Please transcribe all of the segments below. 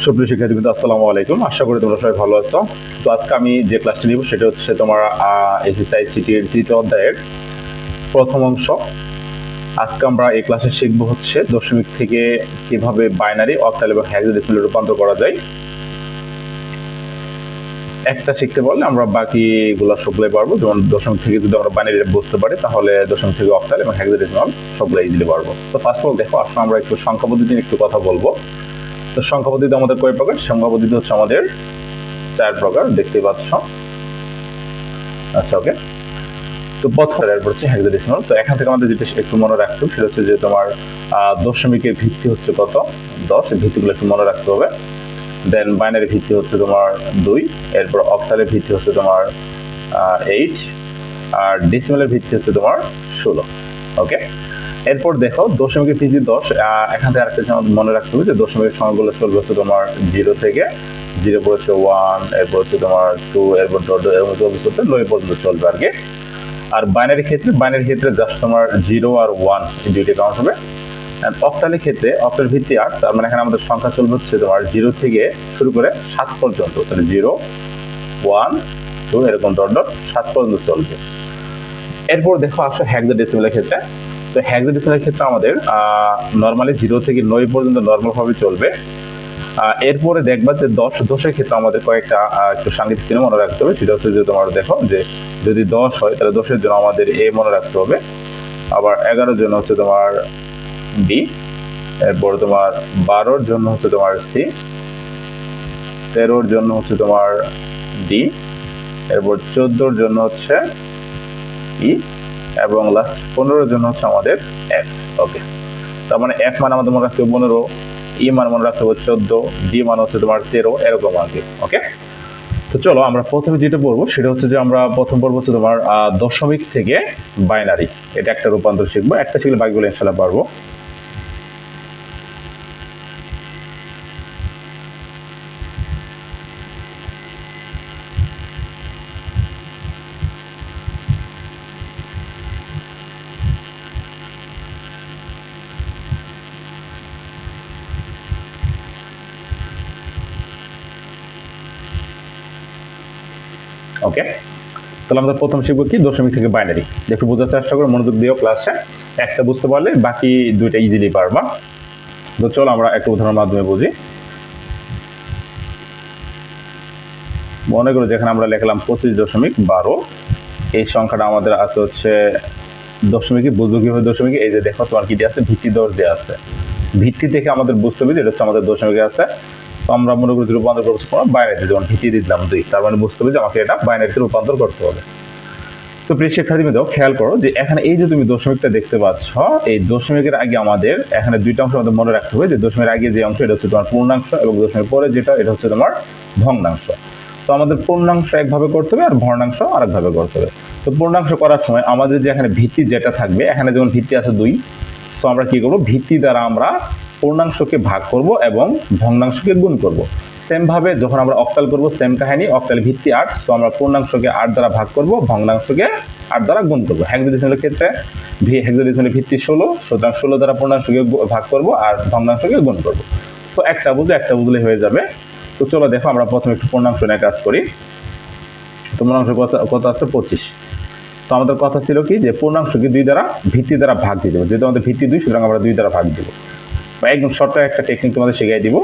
সুপ্রিয় শিক্ষার্থীবৃন্দ, আসসালামু আলাইকুম। আশা করি তোমরা সবাই ভালো আছো। তো আজকে আমি যে ক্লাসটি নিব সেটা হচ্ছে তোমার এসএসআই সিটির তৃতীয় অধ্যায়ের প্রথম অংশ। আজকে আমরা এই ক্লাসে শিখব হচ্ছে দশমিক থেকে কিভাবে বাইনারি, অক্টাল এবং হেক্সাডেসিমালে রূপান্তর করা যায়। একটা শিখতে পারলে আমরা বাকিগুলো সবগুলাই পারবো। যেমন দশমিক থেকে যদি আমরা বাইনারি বুঝতে পারি তাহলে দশমিক থেকে অক্টাল এবং হেক্সাডেসিমাল সবগুলাই ইজিলি পারবো। তো ফার্স্ট অফ অল দেখো, আসলে আমরা একটু সংখ্যা পদ্ধতি নিয়ে একটু কথা বলবো। তো সংখ্যা পদ্ধতি আমাদের কয় প্রকার? সংখ্যা পদ্ধতি হচ্ছে আমাদের 4 প্রকার, দেখতে পাচ্ছ। আচ্ছা, ওকে। তো প্রথম হচ্ছে হেক্সাডেসিমাল। তো এখান থেকে আমাদের যেটা একটু মনে রাখতে হবে সেটা হচ্ছে যে তোমার দশমিকের ভিত্তি হচ্ছে কত? 10। ভিত্তিগুলো একটু মনে রাখতে হবে। দেন বাইনারি ভিত্তি হচ্ছে তোমার 2, এরপর অক্টালের ভিত্তি হচ্ছে তোমার 8, আর ডেসিমালের ভিত্তি হচ্ছে তোমার 16। ওকে। এরপর দেখো দশমিকের ভিত্তি 10। এখান থেকে আরেকটা মনে রাখতে হবে যে দশমিকের সংখ্যাগুলো চলবে হচ্ছে তোমার 0 থেকে, 0 পর হচ্ছে 1, এরপর হচ্ছে তোমার 2, এরপর এরকম চলবে 9 পর্যন্ত চলবে আর কি। আর বাইনারি ক্ষেত্রে জাস্ট তোমার 0 আর 1 এই দুইটা কাউন্ট হবে। অক্টালের ক্ষেত্রে অক্টাল ভিত্তি 8, তার মানে এখানে আমাদের সংখ্যা চলবে হচ্ছে তোমার 0 থেকে শুরু করে 7 পর্যন্ত। তাহলে 0, 1, 2 এরকম 7 পর্যন্ত চলবে। এরপর দেখো আসো হেক্সাডেসিমালের ক্ষেত্রে। তো হেক্সাডেসিমালের ক্ষেত্রে আমাদের নরমালি 0 থেকে 9 পর্যন্ত নরমাল ভাবে চলবে। এরপরে দেখবা যে 10-এর ক্ষেত্রে আমাদের কয়েকটা একটু সাংকেতিক চিহ্ন মনে রাখতে হবে। সেটা হচ্ছে যে তোমার দেখো যে যদি 10 হয় তাহলে 10-এর জন্য আমাদের এ মনে রাখতে হবে, আবার 11-এর জন্য হচ্ছে তোমার বি, এরপর তোমার 12-এর জন্য হচ্ছে তোমার সি, 13-এর জন্য হচ্ছে তোমার ডি, এরপর 14-এর জন্য হচ্ছে ই, এবং লাস্ট 15-এর জন্য হচ্ছে আমাদের এফ। ওকে। তার মানে এফ মানে আমাদের মনে রাখতে হবে 15, ই মান মনে রাখতে হবে 14, ডি মান হচ্ছে তোমার 13, এরকম আর কি। ওকে। তো চলো আমরা প্রথমে যেটা পড়বো সেটা হচ্ছে যে আমরা প্রথম পর্ব হচ্ছে তোমার দশমিক থেকে বাইনারি, এটা একটা রূপান্তর শিখবো। একটা শিখলে বাকিগুলো ইনশাআল্লাহ পারবো। ওকে। তাহলে আমরা প্রথম শিখবো কি? দশমিক থেকে বাইনারি। একটু বোঝার চেষ্টা করো, মনোযোগ দিও ক্লাসে। একটা বুঝতে পারলে বাকি দুইটা ইজিলি পারবা। তো চলো আমরা একটা উদাহরণের মাধ্যমে বুঝি। মনে করো যেখানে আমরা লিখলাম 25.12, এই সংখ্যাটা আমাদের আছে হচ্ছে দশমিকে। বুঝবো কিভাবে দশমিকে? এই যে দেখো তোমার কি আছে, ভিত্তি 10 দেওয়া আছে। ভিত্তি থেকে আমাদের বুঝতে হবে যে এটা হচ্ছে আমাদের দশমিকে আছে। তো আমরা মনে করি রূপান্তর করতে পারবো বাইনারিতে। যেমন ভিত্তি দিলাম 2, তার মানে বুঝতে হবে যে আমাকে এটা বাইনারিতে রূপান্তর করতে হবে। তো প্রিয় শিক্ষার্থীবৃন্দ, খেয়াল করো যে এখানে এই যে তুমি দশমিকটা দেখতে পাচ্ছ, এই দশমিকের আগে আমাদের এখানে দুইটা অংশ আমাদের মনে রাখতে হবে। যে দশমিকের আগে যে অংশ এটা হচ্ছে তোমার পূর্ণাংশ, এবং দশমিকের পরে যেটা এটা হচ্ছে তোমার ভগ্নাংশ। তো আমাদের পূর্ণাংশ একভাবে করতে হবে আর ভগ্নাংশ আরেকভাবে করতে হবে। তো পূর্ণাংশ করার সময় আমাদের যে এখানে ভিত্তি যেটা থাকবে, এখানে যেমন ভিত্তি আছে 2, তো আমরা কি করব? ভিত্তি দ্বারা আমরা পূর্ণাংশকে ভাগ করব এবং ভগ্নাংশকে গুণ করব। সেম ভাবে যখন আমরা অক্টাল করব, সেম কাহিনী। অক্টাল ভিত্তি 8, তো আমরা পূর্ণাংশকে 8 দ্বারা ভাগ করব, ভগ্নাংশকে 8 দ্বারা গুণ করব। হেক্সাডেসিমালের ক্ষেত্রে হেক্সাডেসিমালের ভিত্তি 16, সুতরাং 16 দ্বারা পূর্ণাংশকে ভাগ করব আর ভগ্নাংশকে গুণ করব। তো একটা বুঝলে হয়ে যাবে। তো চলো দেখো আমরা প্রথমে একটু পূর্ণাংশ নিয়ে কাজ করি। তো পূর্ণাংশ কত আছে? 25। তো আমাদের কথা ছিল কি যে পূর্ণাংশকে 2 দ্বারা ভিত্তি দ্বারা ভাগ দিয়ে দেবো। যেহেতু আমাদের ভিত্তি 2, সুতরাং আমরা 2 দ্বারা ভাগ দিব। একদম শর্ট একটা টেকনিক তোমাদের শিখিয়ে দিব।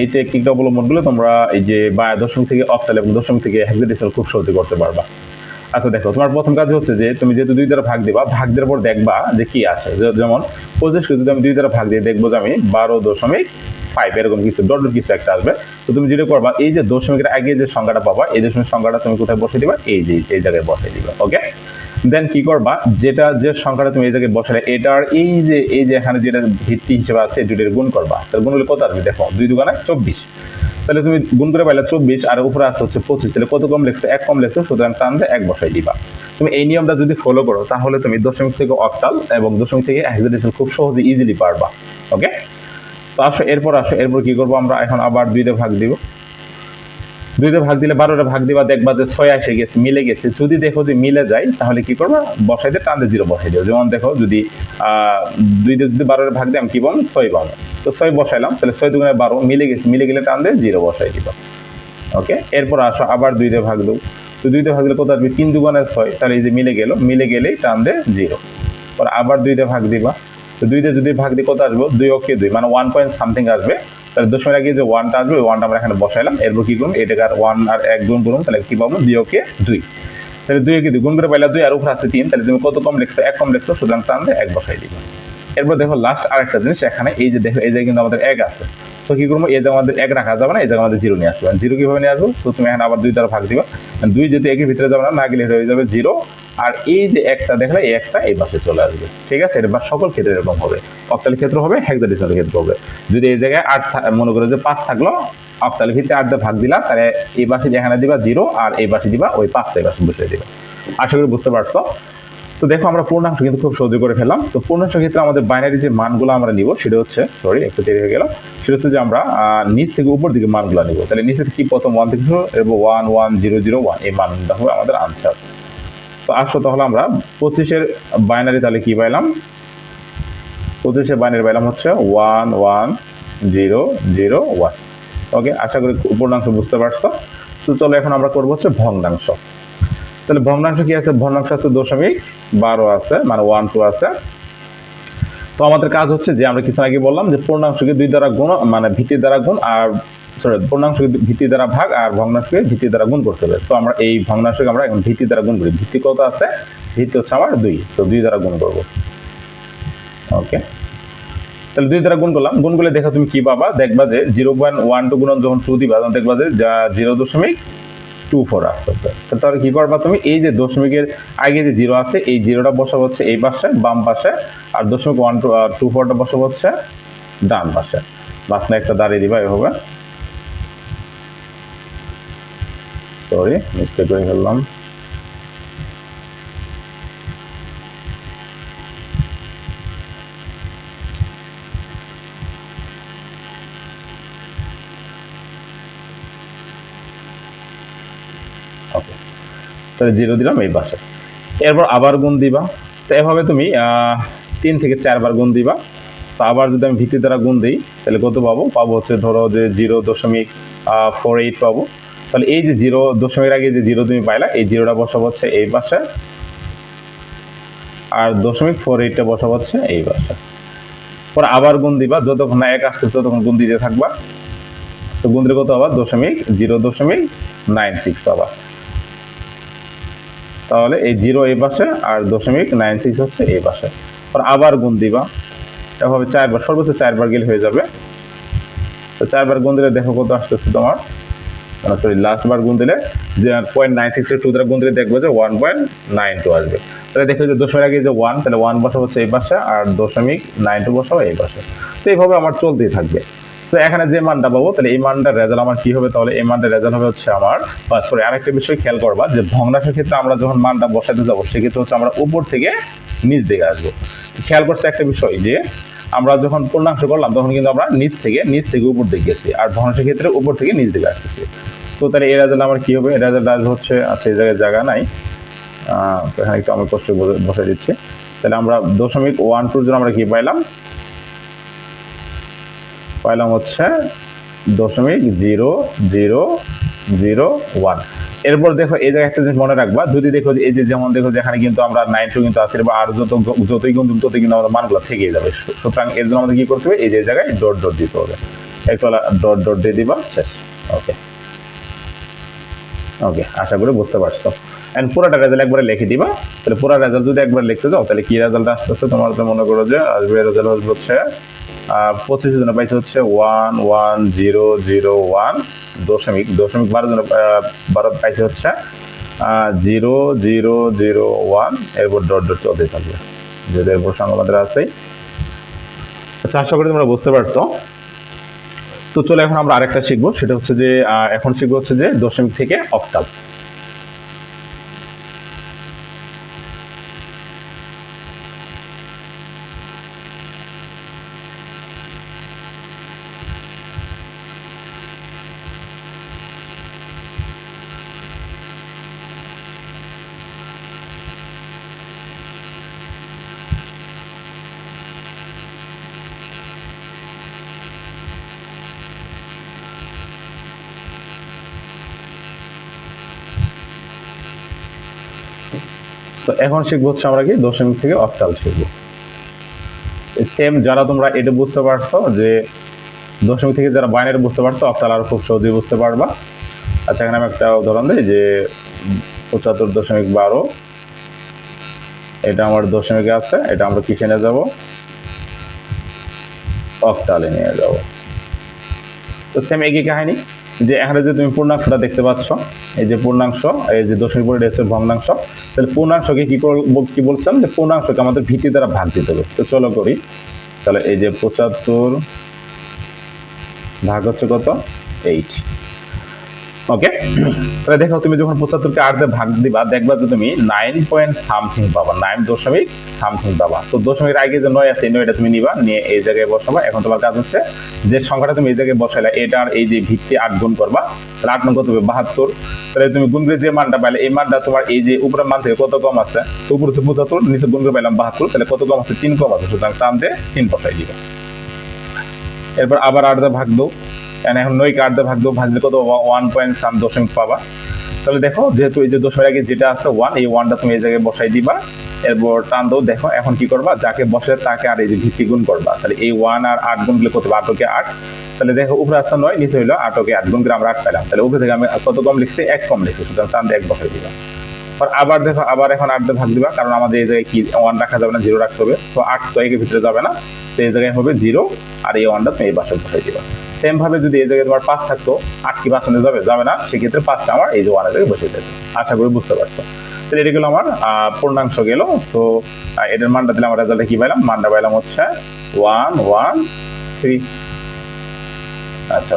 এই টেকনিকটা অবলম্বন করলে তোমরা এই যে দশমিক থেকে অক্টাল এবং দশমিক থেকে হেক্সাডেসিমাল খুব সহজে করতে পারবা। আচ্ছা দেখো, তোমার প্রথম কাজ হচ্ছে যে তুমি যেহেতু 2 দ্বারা ভাগ দিবা, ভাগ দেওয়ার পর দেখবা যে কি আসে। যেমন 25 যদি আমি 2 দ্বারা ভাগ দিয়ে দেখবো যে আমি 12.5 এরকম কিছু কিছু একটা আসবে। তো তুমি যেটা করবা, এই যে দশমিকের আগে যে সংখ্যাটা পাবা, এই দশমিক সংখ্যাটা তুমি কোথায় বসিয়ে দিবা? এই জায়গায় বসিয়ে দিবা। ওকে। দেন কি করবা, যে সংখ্যাটা তুমি এই জায়গায় বসালে এটার এই যে এখানে যেটা ভিত্তি হিসেবে আছে দুইটার গুণ করবা। তাহলে গুণ হলে কত আসবে? দেখো 2 দুগুণে 24। তাহলে তুমি গুণ করে পাইলে 24, আর উপরে আসছে হচ্ছে 25। তাহলে কত কম লিখছো? 1 কম লিখছো, সুতরাং টান দিয়ে 1 বসাই দিবা। তুমি এই নিয়মটা যদি ফলো করো তাহলে তুমি দশমিক থেকে অক্টাল এবং দশমিক থেকে হেক্সাডেসিমাল খুব সহজে ইজিলি পারবা। ওকে। তো এরপর কি করবো আমরা? এখন আবার 2 দিয়ে ভাগ দিব। 2 দিয়ে ভাগ দিলে 12টা ভাগ দিবা, দেখবা যে 6 এসে গেছে, মিলে গেছে। যদি দেখো যে মিলে যায় তাহলে কি করবা? বসাইতে টান দিয়ে 0 বসাই দিও। যেমন দেখো যদি 2 দিয়ে যদি 12 ভাগ দিই আমি কি পাবো? 6 পাবো। তো 6 বসাইলাম, তাহলে 6 দুগুণে 12 মিলে গেছে, মিলে গেলে টান দিয়ে 0 বসাই দিবা। ওকে, এরপর আসো আবার 2 দিয়ে ভাগ দাও। তো 2 দিয়ে ভাগ দিলে কত আসবে? 3 দুগুণে 6, তাহলে এই যে মিলে গেল, মিলে গেলেই টান দিয়ে 0। পর আবার 2 দিয়ে ভাগ দিবা। তো 2 দিয়ে যদি ভাগ দিই কত আসবে? 2 ওকে 2 মানে 1 পয়েন্ট সামথিং আসবে। তাহলে দশমিকের আগে যে 1টা আসবে, ওই 1টা আমরা এখানে বসাইলাম। এরপর কি করব? এটাকে আর 1 আর 1 গুণ করুন, তাহলে কি পাবো? 2 ওকে 2। তাহলে 2 ওকে 2 গুণ করে পাইলা 2, আর উপরে আছে 3, তাহলে তুমি কত কম লিখছো? 1 কম লিখছো, সুতরাং টান দিয়ে 1 বসাই দিবা। এরপর দেখো লাস্ট আরেকটা জিনিস, এখানে এই যে দেখো এই জায়গায় কিন্তু আমাদের 1 আছে। তো কি করবো? এই জায়গায় আমাদের 1 রাখা যাবে না, এই জায়গায় আমাদের 0 নিয়ে আসবে। 0 কিভাবে নিয়ে আসবো? তো তুমি এখানে আবার 2 দ্বারা ভাগ দিবা। 2 যেহেতু একের ভিতরে যাবে না, না গেলে হয়ে যাবে 0। আর এই যে 1টা দেখলে, এই 1টা এই পাশে চলে আসবে। ঠিক আছে, এটা সকল ক্ষেত্রে এরকম হবে। অক্টালের ক্ষেত্র হবে, হেক্সাডেসিমালের ক্ষেত্র হবে। যদি এই জায়গায় 8 মনে করো যে 5 থাকলো, অক্টালের ভিতরে 8 দিয়ে ভাগ দিলা, তাহলে এই পাশে যেখানে দিবা 0, আর এই পাশে দিবা ওই 5টা এই পাশে বসিয়ে দিবা। আশা করি বুঝতে পারছো। তো দেখো আমরা পূর্ণাংশ কিন্তু খুব সহজে করে ফেললাম। তো পূর্ণাংশ ক্ষেত্রে আমাদের বাইনারি যে মানগুলো আমরা নিব, সেটা হচ্ছে, সরি একটু দেরি হয়ে গেল, সেটা হচ্ছে যে আমরা নিচ থেকে উপর দিকে মানগুলো নিব। তাহলে নিচে কি প্রথম 1 থেকে শুরু, এবং 1 1 0 0 1, এই মানটা হবে আমাদের আনসার। তো আসো তাহলে আমরা 25-এর বাইনারি তাহলে কি পাইলাম? 25-এর বাইনারি পাইলাম হচ্ছে 1 1 0 0 1। ওকে, আশা করি পূর্ণাংশ বুঝতে পারছো। তো চলো এখন আমরা করবো হচ্ছে ভগ্নাংশ। তাহলে ভগ্নাংশ কি আছে? ভগ্নাংশ আছে 0.12 আছে, মানে 1 2 আছে। তো আমাদের কাজ হচ্ছে যে আমরা কিছু আগে বললাম যে পূর্ণাংশকে 2 দ্বারা গুণ, মানে ভিত্তি দ্বারা গুণ, আর সরি পূর্ণাংশকে ভিত্তি দ্বারা ভাগ, আর ভগ্নাংশকে ভিত্তি দ্বারা গুণ করতে হবে। তো আমরা এই ভগ্নাংশকে আমরা এখন ভিত্তি দ্বারা গুণ করি। ভিত্তি কত আছে? ভিত্তি হচ্ছে আমার 2, তো 2 দ্বারা গুণ করব। ওকে, তাহলে 2 দ্বারা গুণ করলাম। গুণ করলে দেখো তুমি কি পাবা? দেখবা যে 0.12 গুণন যখন 2 দিবা, তখন দেখবা যে 0.24 আসতেছে। তাহলে কি করবা তুমি? এই যে দশমিকের আগে যে 0 আছে, এই 0টা বসাবো হচ্ছে এই পাশে বাম পাশে, আর 0.124টা বসাবো হচ্ছে ডান পাশে। মাঝখানে একটা দাঁড়িয়ে দিবা এভাবে। সরি, মিস্টেক করে ফেললাম। ওকে, তাহলে 0 দিলাম এই পাশে। এরপর আবার গুণ দিবা। তো এভাবে তুমি 3 থেকে 4 বার গুণ দিবা। তো আবার যদি আমি ভিত্তি দ্বারা গুণ দিই, তাহলে কত পাবো? পাবো হচ্ছে ধরো যে 0.48 পাবো। তাহলে এই যে 0 দশমিকের আগে যে 0 তুমি পাইলা, এই 0টা বসাবো হচ্ছে এই পাশে, আর 0.48টা বসাবো হচ্ছে এই পাশে। পরে আবার গুণ দিবা, যতক্ষণ না 1 আসছে ততক্ষণ গুণ দিতে থাকবা। তো গুণ দিলে কত আবার 0.96 পাবা। তাহলে এই 0 এই পাশে, আর 0.96 হচ্ছে এই পাশে। পরে আবার গুণ দিবা, এভাবে 4 বার, সর্বোচ্চ 4 বার গেলে হয়ে যাবে। তো 4 বার গুণ দিলে দেখো কত আসতেছে তোমার, সরি লাস্ট বার গুণ দিলে যে 0.96 এর 2 দ্বারা গুণ দিলে দেখবো যে 1.92 আসবে। তাহলে দেখো যে দশমিক আগে যে 1, তাহলে 1 বসাবো হচ্ছে এই পাশে, আর 0.92 বসাবো এই পাশে। তো এইভাবে আমার চলতেই থাকবে। তো এখানে যে মানটা পাবো, তাহলে এই মানটার রেজাল্ট আমার কি হবে? তাহলে এই মানটার রেজাল্ট হবে হচ্ছে আমার, সরি আরেকটা বিষয় খেয়াল করবা, যে ভগ্নাংশের ক্ষেত্রে আমরা যখন মানটা বসাতে যাবো, সেক্ষেত্রে হচ্ছে আমরা উপর থেকে নিচ দিকে আসবো। খেয়াল করছে একটা বিষয়, যে আমরা যখন পূর্ণাংশ করলাম, তখন কিন্তু আমরা নিচ থেকে উপর দিকে গেছি, আর ভগ্নাংশের ক্ষেত্রে উপর থেকে নিচ দিকে আসতেছি। তো তাহলে এর রেজাল্ট আমার কি হবে? এর রেজাল্ট আসবে হচ্ছে, আচ্ছা এই জায়গায় জায়গা নাই, তো এখানে একটু আমি কষ্ট বসে দিচ্ছি। তাহলে আমরা 0.12 জন্য আমরা কি পাইলাম? পাইলাম হচ্ছে 0.0001। এরপর দেখো এই জায়গায় একটা জিনিস মনে রাখবা, যদি দেখো এই যে যেমন দেখো যেখানে কিন্তু আমরা 92 কিন্তু আছে, বা আর যতই গুণ ততই কিন্তু আমাদের মানগুলো থেকেই যাবে। সুতরাং এর জন্য আমাদের কি করতে হবে? এই যে জায়গায় ডট ডট দিতে হবে, একটু ডট ডট দিয়ে দিবা, শেষ। ওকে ওকে, আশা করি বুঝতে পারছো। এন্ড পুরোটা রেজাল্ট একবারে লিখে দিবা। তাহলে পুরো রেজাল্ট যদি একবার লিখতে যাও, তাহলে কি রেজাল্ট আসতেছে তোমার? মনে করো যে আসবে রেজাল্ট হচ্ছে 25 জন্য পাইছে হচ্ছে 11001 দশমিক 12 পাইছে হচ্ছে 0001, এরপর ডট ডট চলতে থাকবে, যদি এরপর সংখ্যা আছে। আচ্ছা, আশা করি তোমরা বুঝতে পারছো। তো চলো এখন আমরা আরেকটা শিখবো, সেটা হচ্ছে যে এখন শিখবো হচ্ছে যে দশমিক থেকে অক্টাল। তো এখন শিখবো হচ্ছে আমরা কি দশমিক থেকে অক্টাল শিখবো। সেম যারা তোমরা এটা বুঝতে পারছো যে দশমিক থেকে যারা বাইনারি বুঝতে পারছো, অক্টাল আর খুব সহজেই বুঝতে পারবা। আচ্ছা, এখানে আমি একটা উদাহরণ দিই যে 75.12, এটা আমার দশমিকে আছে, এটা আমরা কিসে নিয়ে যাবো, অক্টালে নিয়ে যাব। তো সেম একই কাহিনী, যে এখানে যে তুমি পূর্ণাংশটা দেখতে পাচ্ছ, এই যে পূর্ণাংশ, এই যে দশমিক পরে রয়েছে ভগ্নাংশ, তাহলে পূর্ণাংশকে কি বলছিলাম যে পূর্ণাংশকে আমাদের ভিত্তি দ্বারা ভাগ দিতে হবে। তো চলো করি, তাহলে এই যে 75 ভাগ হচ্ছে কত, 8। ওকে, তাহলে দেখো তুমি যখন 75কে 8 দিয়ে ভাগ দিবা, দেখবা যে তুমি 9 পয়েন্ট সামথিং পাবা, 9 দশমিক সামথিং পাবা। তো দশমিকের আগে যে 9 আছে, এই 9টা তুমি নিবা, নিয়ে এই জায়গায় বসাবা। এখন তোমার কাজ হচ্ছে যে সংখ্যাটা তুমি এই জায়গায় বসাইলা, এটার এই যে ভিত্তি 8 গুণ করবা, তাহলে 8 গুণ কত হবে, 72। তাহলে তুমি গুণ করে যে মানটা পাইলে, এই মানটা তোমার এই যে উপরের মান থেকে কত কম আছে, তো উপরে হচ্ছে 75, নিচে গুণ করে পাইলাম 72, তাহলে কত কম আছে, 3 কম আছে, সুতরাং টান দিয়ে 3 বসাই দিবা। এরপর আবার 8 দিয়ে ভাগ দাও, এখন 9কে 8 দিয়ে ভাগ দাও, ভাগলে কত, 1 পয়েন্ট সাম দশমিক পাবা। তাহলে দেখো যেহেতু এই যে দশমিক আগে যেটা আছে 1, এই 1টা তুমি এই জায়গায় বসাই দিবা, এরপর টান দাও। দেখো এখন কি করবা, যাকে বসে তাকে আর এই যে ভিত্তি গুণ করবা, তাহলে এই 1 আর 8 গুণ করলে কত হবে, 8 কে 8। তাহলে দেখো উপরে আছে 9, নিচে হইলো 8 কে 8 গুণ করে আমরা 8 পেলাম। তাহলে উপরে থেকে আমি কত কম লিখছি, 1 কম লিখছি, সুতরাং টান দিয়ে 1 বসাই দিবা। আবার দেখো, আবার এখন 8 দিয়ে ভাগ দিবা, কারণ আমাদের এই জায়গায় কি 1 রাখা যাবে না, 0 রাখতে হবে। তো 8 তো এর ভিতরে যাবে না, তো এই জায়গায় হবে 0, আর এই 1টা তুমি এই পাশে বসাই দিবা। সেম ভাবে যদি এই জায়গায় তোমার 5 থাকতো, 8 কি 5 যাবে, যাবে না, সেক্ষেত্রে 5টা আমার এই যে 1 এর জায়গায় বসে যাবে। আশা করি বুঝতে পারছো। তাহলে এটা গেলো আমার পূর্ণাংশ গেল। তো এটার মানটা দিলে আমার রেজাল্টে কি পাইলাম, মানটা পাইলাম হচ্ছে 113। আচ্ছা,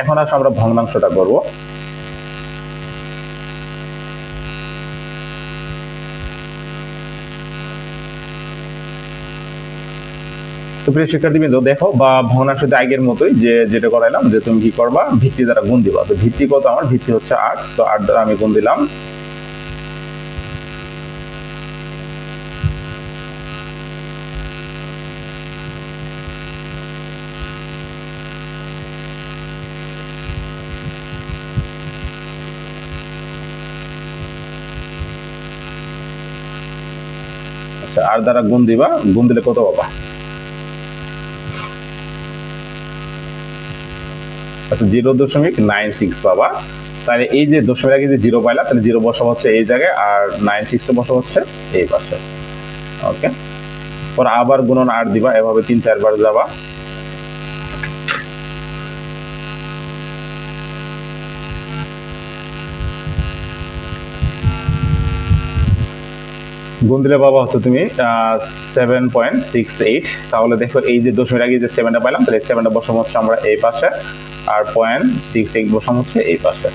এখন আসলে আমরা ভগ্নাংশটা করবো। তো প্রিয় শিক্ষার্থীবৃন্দ, দেখো বা ভগ্নাংশ আগের মতোই যে যেটা করাইলাম, যে তুমি কি করবা, ভিত্তি দ্বারা গুণ দিবা। তো ভিত্তি কত, আমার ভিত্তি হচ্ছে 8, তো 8 দ্বারা আমি গুণ দিলাম। আচ্ছা, 8 দ্বারা গুণ দিবা, গুণ দিলে কত পাবা, আচ্ছা 0.96 পাবা। তাহলে এই যে দশমিক আগে যে 0 পাইলা, তাহলে 0 বসাবো হচ্ছে এই জায়গায়, আর 96 বসাবো হচ্ছে এই পাশে। ওকে, পর আবার গুণন 8 দিবা, এভাবে 3-4 বার যাবা। গুণ দিলে পাবা হচ্ছে তুমি 7.68। তাহলে দেখো এই যে দশমিক আগে যে 7টা পাইলাম, তাহলে 7টা বসাবো হচ্ছে আমরা এই পাশে, আর 0.68 বসাবো হচ্ছে এই পাশে।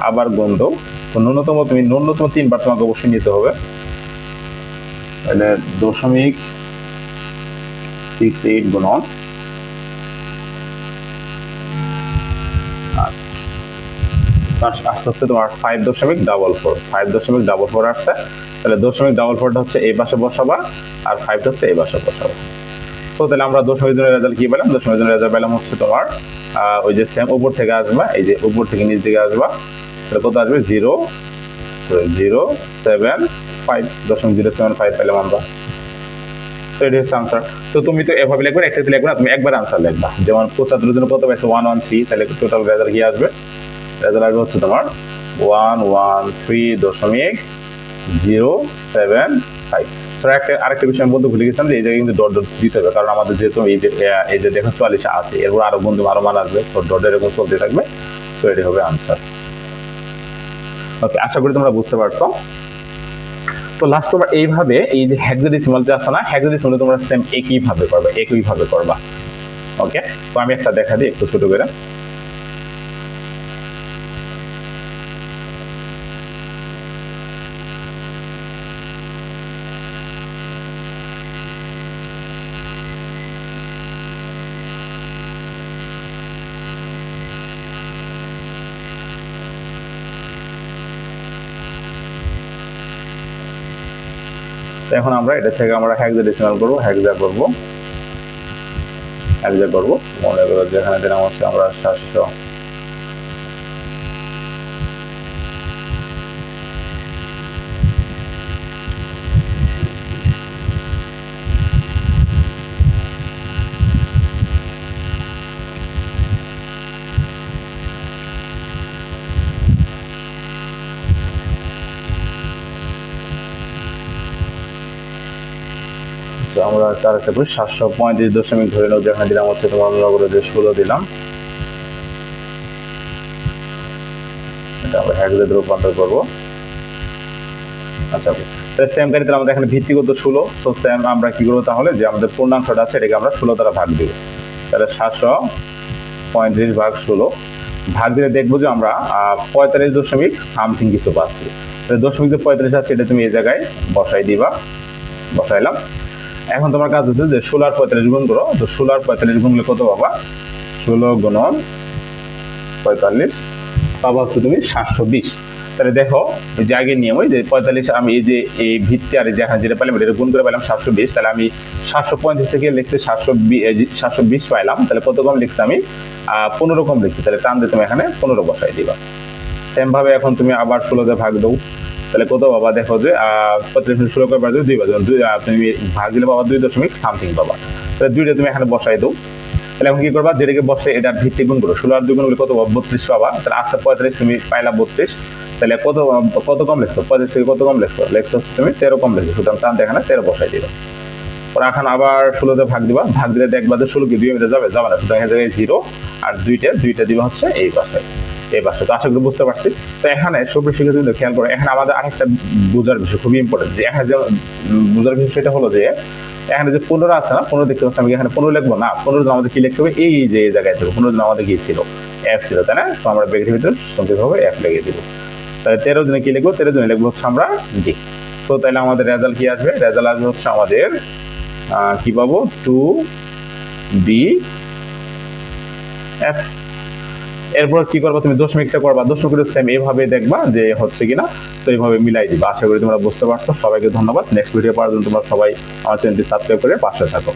আবার গুণ দাও, তো ন্যূনতম 3 বার তোমাকে অবশ্যই নিতে হবে। তাহলে 0.68 গুণন আসতে হচ্ছে তোমার 5.44 আসছে। তাহলে 0.44টা হচ্ছে এই পাশে বসাবা, আর 5টা হচ্ছে এই পাশে বসাবা। তো তাহলে আমরা দশমিক জনের রেজাল্ট কি পেলাম, দশমিক জনের রেজাল্ট পেলাম হচ্ছে তোমার ওই যে সেম উপর থেকে আসবা, এই যে উপর থেকে নিচ দিকে আসবা, তাহলে কত আসবে, 0.075, 0.075 পেলাম আমরা। তো এটা হচ্ছে আনসার। তো তুমি তো এভাবে লিখবে, একটা লিখবে না, তুমি একবার আনসার লিখবা। যেমন 75 জন্য কত পাইছে, 113, তাহলে টোটাল রেজাল্ট কি আসবে, রেজাল্ট আসবে হচ্ছে তোমার 113.075। আরেকটা বিষয় আমি বলতে ভুলে গেছিলাম, যে এই জায়গায় কিন্তু ডট ডট দিতে হবে, কারণ আমাদের যেহেতু এই যে দেখো 44 আছে, এরপর আরো বন্ধু আরো মান আসবে, তো ডট এরকম চলতে থাকবে। তো এটি হবে আনসার। ওকে, আশা করি তোমরা বুঝতে পারছো। তো লাস্ট তোমরা এইভাবে এই যে হেক্সাডেসিমাল যে আছে না, হেক্সাডেসিমাল তোমরা সেম একইভাবে করবা। ওকে, তো আমি একটা দেখা দিই একটু ছোট করে। এখন আমরা এটা থেকে আমরা হেক্সাডেসিমাল করব, হেক্সা করব, মনে করো যেখানে দিলাম হচ্ছে আমরা 700, আমরা তার একটা করি 735 ধরে নেব, যেখানে দিলাম হচ্ছে তোমার মনে করো যে 16 দিলাম, এটা আমরা হেক্সাতে রূপান্তর করবো। আচ্ছা, সেম কারিতে আমাদের এখানে ভিত্তিগত 16, তো সেম আমরা কি করবো তাহলে, যে আমাদের পূর্ণাংশটা আছে এটাকে আমরা 16 দ্বারা ভাগ দিব। তাহলে 735 ভাগ 16 ভাগ দিলে দেখবো যে আমরা 45 দশমিক সামথিং কিছু পাচ্ছি। দশমিক যে 45 আছে এটা তুমি এই জায়গায় বসাই দিবা, বসাইলাম। এখন তোমার কাজ হচ্ছে যে 16 আর 45 গুণ করো, তো 16 আর 45 গুণ করলে কত পাবা, 16 গুণন 45 পাবা হচ্ছে তুমি 720। তাহলে দেখো ওই যে আগের নিয়ম, ওই যে 45 আমি এই যে এই ভিত্তি আর যেখানে যেটা পেলাম এটা গুণ করে পেলাম 720, তাহলে আমি 735 থেকে লিখছি 720 পাইলাম, তাহলে কত কম লিখছি আমি 15 কম লিখছি, তাহলে টান দিয়ে তুমি এখানে 15 বসাই দিবা। সেম ভাবে এখন তুমি আবার 16 দিয়ে ভাগ দাও, তাহলে কত পাবা, দেখো যে 45 16 করে বাদ 2 বাজে তুমি ভাগ দিলে পাবা 2 দশমিক সামথিং পাবা, তাহলে 2টা তুমি এখানে বসাই দাও। তাহলে এখন কি করবা, যেটাকে বসে এটার ভিত্তি গুণ করো, 16 আর 2 গুণ করলে কত পাবা, 32 পাবা। তাহলে আচ্ছা 45 তুমি পাইলা 32, তাহলে কত কম লিখছো, 45 থেকে কত কম লিখছো, তুমি 13 কম লিখছো, সুতরাং টান এখানে 13 বসাই দিবা। পরে এখন আবার 16 দিয়ে ভাগ দিবা, ভাগ দিলে দেখবা যে 16 কি 2 মিটার যাবে না, সুতরাং এই জায়গায় 0 আর দুইটা দিবা হচ্ছে এই পাশে। তো আশা করি বুঝতে পারছি। তো এখানে সুপ্রিয় শিক্ষার্থী কিন্তু খেয়াল করো, এখানে আমাদের আরেকটা বোঝার বিষয় খুবই ইম্পর্টেন্ট, যে এখানে যে বোঝার বিষয় সেটা হলো যে এখানে যে 15 আছে না, 15 দেখতে পাচ্ছি, আমি এখানে 15 লিখবো না, 15 জন আমাদের কি লিখতে হবে, এই যে এই জায়গায় ছিল 15 জন আমাদের কি ছিল, f ছিল, তাই না? তো আমরা ব্র্যাকেটের ভিতরে সংক্ষিপ্তভাবে f লিখে দিব। তাহলে 13 জনে কি লিখবো, 13 জনে লিখবো হচ্ছে আমরা d। তো তাহলে আমাদের রেজাল্ট কি আসবে, রেজাল্ট আসবে হচ্ছে আমাদের কি পাবো, 2bf। এরপর কি করবা, তুমি দশমিকটা করবা, দশমিকটা সেম এইভাবে দেখবা যে হচ্ছে কিনা, তো এইভাবে মিলাই দিবা। আশা করি তোমরা বুঝতে পারছো। সবাইকে ধন্যবাদ। নেক্সট ভিডিও পাওয়ার জন্য তোমরা সবাই আমার চ্যানেলটি সাবস্ক্রাইব করে পাশে থাকো।